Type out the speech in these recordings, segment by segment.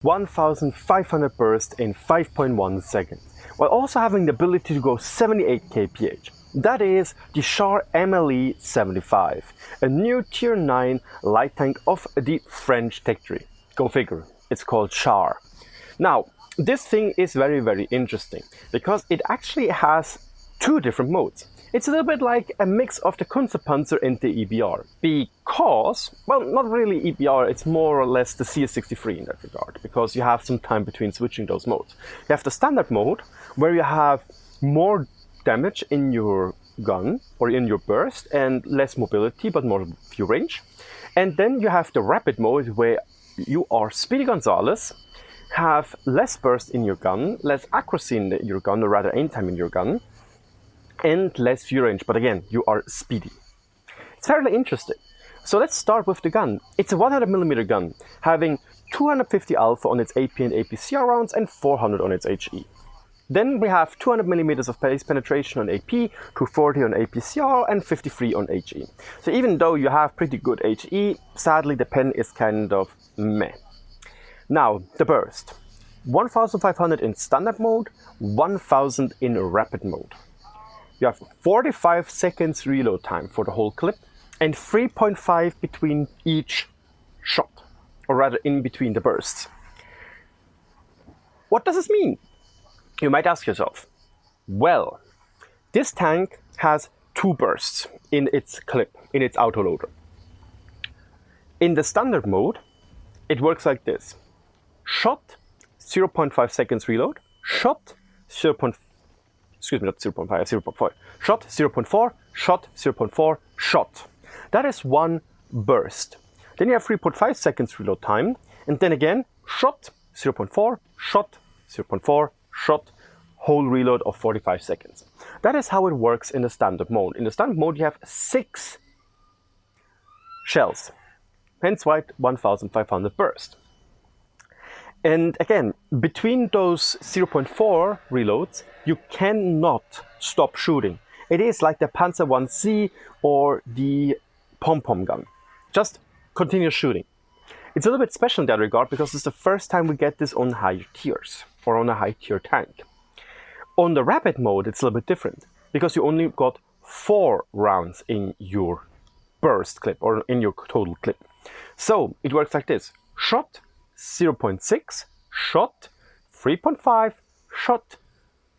1500 burst in 5.1 seconds, while also having the ability to go 78 kph. That is the Char MLE 75, a new tier 9 light tank of the French tech tree. Go figure, it's called Char. Now, this thing is very interesting because it actually has two different modes. It's a little bit like a mix of the Kunstpanzer and the EBR. Because, well, not really EBR, it's more or less the CS63 in that regard, because you have some time between switching those modes. You have the standard mode, where you have more damage in your gun, or in your burst, and less mobility, but more few range. And then you have the rapid mode, where you are Speedy Gonzales, have less burst in your gun, less accuracy in your gun, or rather aim time in your gun, and less view range, but again, you are speedy. It's fairly interesting. So let's start with the gun. It's a 100mm gun, having 250 alpha on its AP and APCR rounds and 400 on its HE. Then we have 200mm of base penetration on AP, 240 on APCR, and 53 on HE. So even though you have pretty good HE, sadly the pen is kind of meh. Now, the burst. 1500 in standard mode, 1000 in rapid mode. You have 45 seconds reload time for the whole clip and 3.5 between each shot, or rather in between the bursts. What does this mean? You might ask yourself. Well, this tank has two bursts in its clip, in its autoloader. In the standard mode, it works like this. Shot, 0.5 seconds reload, shot, 0.5, excuse me, not 0.5, 0.4. Shot, 0.4, shot, 0.4, shot. That is one burst. Then you have 3.5 seconds reload time, and then again, shot, 0.4, shot, 0.4, shot, whole reload of 45 seconds. That is how it works in the standard mode. In the standard mode, you have 6 shells, hence why 1500 burst. And again, between those 0.4 reloads, you cannot stop shooting. It is like the Panzer 1C or the pom-pom gun. Just continue shooting. It's a little bit special in that regard because it's the first time we get this on higher tiers or on a high tier tank. On the rapid mode, it's a little bit different because you only got 4 rounds in your burst clip or in your total clip. So it works like this. Shot, 0.6, shot, 3.5, shot,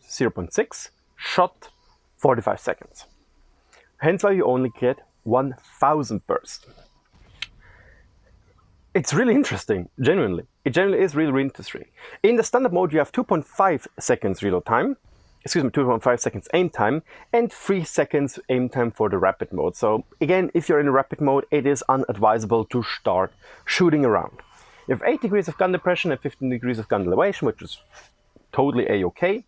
0.6, shot, 45 seconds. Hence why you only get 1000 burst. It's really interesting, genuinely. It genuinely is really interesting. In the standard mode, you have 2.5 seconds reload time, 2.5 seconds aim time, and 3 seconds aim time for the rapid mode. So again, if you're in rapid mode, it is unadvisable to start shooting around. You have 8 degrees of gun depression and 15 degrees of gun elevation, which is totally a-okay.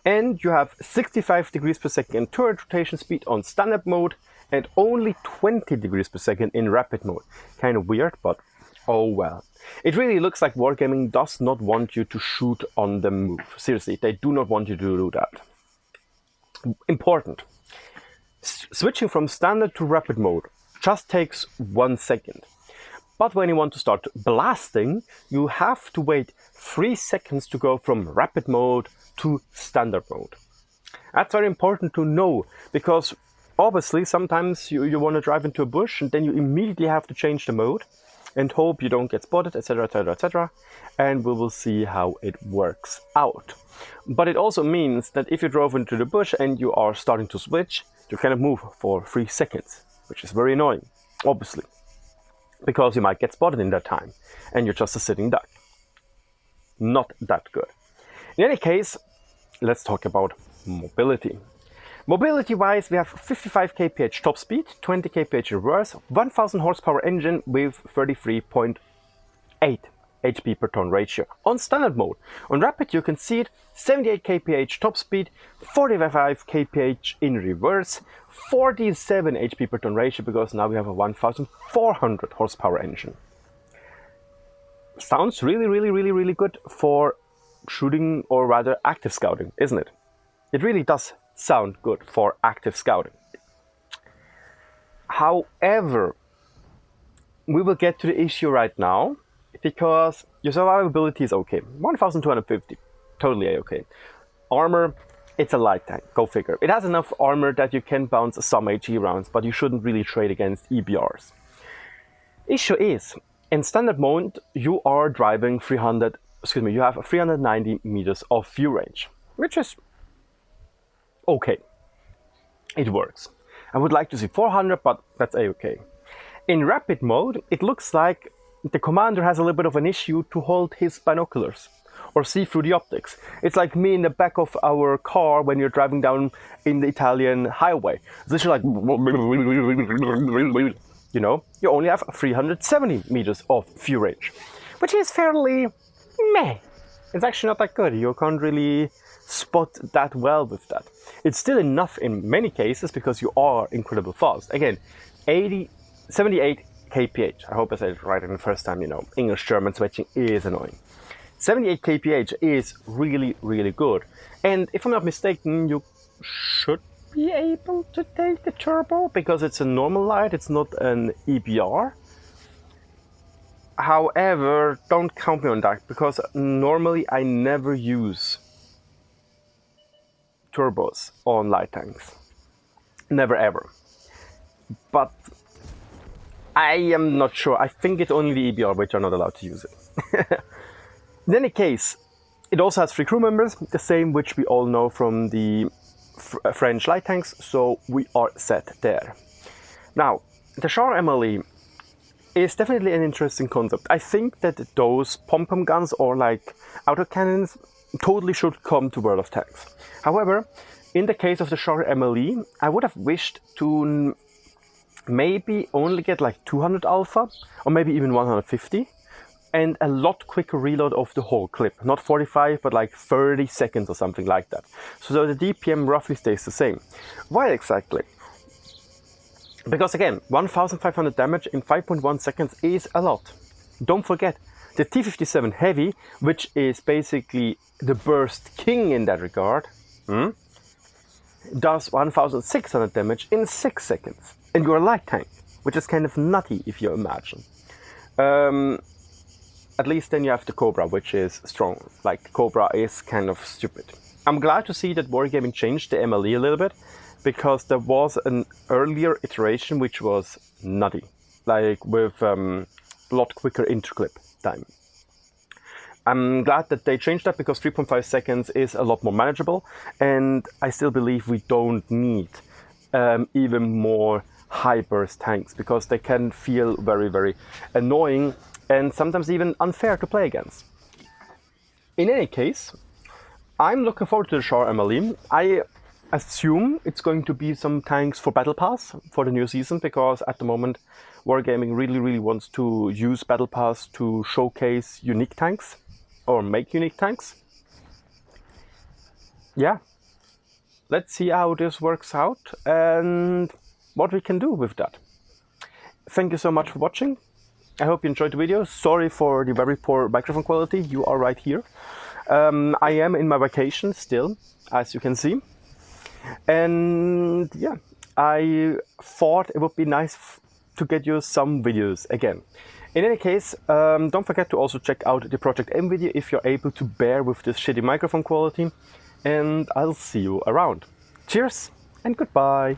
And you have 65 degrees per second turret rotation speed on standard mode and only 20 degrees per second in rapid mode. Kind of weird, but oh well. It really looks like Wargaming does not want you to shoot on the move. Seriously, they do not want you to do that. Important. Switching from standard to rapid mode just takes 1 second. But when you want to start blasting, you have to wait 3 seconds to go from rapid mode to standard mode. That's very important to know because obviously sometimes you want to drive into a bush and then you immediately have to change the mode and hope you don't get spotted, etc, etc, etc. And we will see how it works out. But it also means that if you drove into the bush and you are starting to switch, you cannot move for 3 seconds, which is very annoying, obviously. Because you might get spotted in that time and you're just a sitting duck. Not that good. In any case, let's talk about mobility. Mobility wise, we have 55 kph top speed, 20 kph reverse, 1000 horsepower engine with 33.8 HP per ton ratio. On standard mode, on rapid you can see it 78 kph top speed, 45 kph in reverse, 47 HP per ton ratio because now we have a 1400 horsepower engine. Sounds really good for shooting or rather active scouting, isn't it? It really does sound good for active scouting. However, we will get to the issue right now because your survivability is okay. 1250, totally a-okay. Armor, it's a light tank, go figure. It has enough armor that you can bounce some HE rounds, but you shouldn't really trade against EBRs. Issue is, in standard mode, you are driving you have 390 meters of view range, which is okay. It works. I would like to see 400, but that's a-okay. In rapid mode, it looks like the commander has a little bit of an issue to hold his binoculars or see through the optics. It's like me in the back of our car when you're driving down in the Italian highway. It's literally like, you know, you only have 370 meters of view range, which is fairly meh. It's actually not that good. You can't really spot that well with that. It's still enough in many cases because you are incredibly fast. Again, 78 kph. I hope I said it right in the first time, you know. English-German switching is annoying. 78 kph is really, really good. And if I'm not mistaken, you should be able to take the turbo because it's a normal light, it's not an EBR. However, don't count me on that because normally I never use turbos on light tanks. Never ever. But I am not sure. I think it's only the EBR which are not allowed to use it. In any case, it also has 3 crew members, the same which we all know from the French light tanks, so we are set there. Now, the Char MLE is definitely an interesting concept. I think that those pom-pom guns or like autocannons totally should come to World of Tanks. However, in the case of the Char MLE, I would have wished to maybe only get like 200 alpha or maybe even 150 and a lot quicker reload of the whole clip. Not 45, but like 30 seconds or something like that. So the DPM roughly stays the same. Why exactly? Because again, 1500 damage in 5.1 seconds is a lot. Don't forget, the T-57 Heavy, which is basically the burst king in that regard, does 1600 damage in 6 seconds. And you're a light tank, which is kind of nutty if you imagine. At least then you have the Cobra, which is strong. Like, Cobra is kind of stupid. I'm glad to see that Wargaming changed the MLE a little bit, because there was an earlier iteration which was nutty, like with a lot quicker interclip time. I'm glad that they changed that because 3.5 seconds is a lot more manageable, and I still believe we don't need even more high burst tanks because they can feel very, very annoying and sometimes even unfair to play against. In any case, I'm looking forward to the Char MLE. I assume it's going to be some tanks for Battle Pass for the new season because at the moment Wargaming really wants to use Battle Pass to showcase unique tanks or make unique tanks. Yeah, let's see how this works out and what we can do with that. Thank you so much for watching. I hope you enjoyed the video. Sorry for the very poor microphone quality. You are right here. I am in my vacation still, as you can see. And yeah, I thought it would be nice to get you some videos again. In any case, don't forget to also check out the Project M video if you're able to bear with this shitty microphone quality. And I'll see you around. Cheers and goodbye.